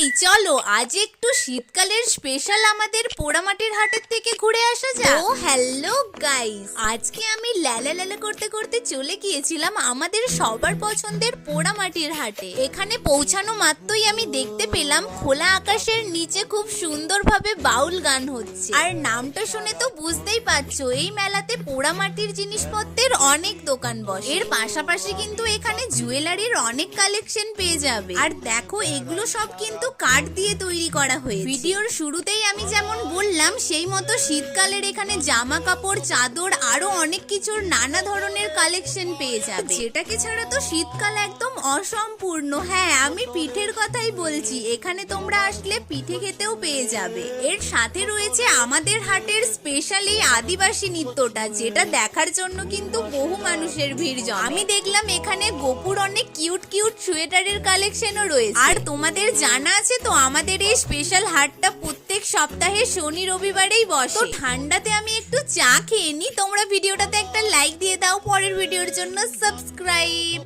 এই চলো আজ একটু শীতকালের স্পেশাল আমাদের পোড়ামাটির হাটের থেকে ঘুরে আসা যাক। ও হ্যালো গাইস, আজকে আমি ল্যালা ল্যালা করতে করতে চলে গিয়েছিলাম আমাদের সবার পছন্দের পোড়ামাটির হাটে। এখানে পৌঁছানো মাত্রই আমি দেখতে পেলাম খোলা আকাশের নিচে খুব সুন্দরভাবে বাউল গান হচ্ছে। আর নামটা শুনে তো বুঝতেই পারছো এই মেলাতে পোড়ামাটির জিনিসপত্রের অনেক দোকান বসে। এর পাশাপাশি কিন্তু এখানে জুয়েলারির অনেক কালেকশন পেয়ে যাবে। আর দেখো এগুলো সব কিন্তু কাঠ দিয়ে তৈরি করা হয়েছে। ভিডিওর শুরুতেই আমি যেমন বললাম সেই মতো শীতকালের এখানে জামা কাপড়, চাদর আরো অনেক কিছুর নানা ধরনের কালেকশন পেয়ে যাবে, যেটাকে ছাড়া তো শীতকাল একদম অসম্পূর্ণ। হ্যাঁ, আমি পিঠের কথাই বলছি। এখানে তোমরা আসলে পিঠে খেতেও পেয়ে যাবে। এর সাথে রয়েছে আমাদের হাটের স্পেশাল এই আদিবাসী নৃত্যটা, যেটা দেখার জন্য কিন্তু বহু মানুষের ভিড় জমে। আমি দেখলাম এখানে গোপুর অনেক কিউট কিউট সোয়েটারের কালেকশনও রয়েছে। আর তোমাদের জানা আছে তো আমাদের এই স্পেশাল হাটটা প্রত্যেক সপ্তাহে শনি রবিবারেই বসে। তো ঠান্ডাতে আমি একটু চা খেয়ে নি। তোমরা ভিডিওটাতে একটা লাইক দিয়ে দাও, পরের ভিডিওর জন্য সাবস্ক্রাইব।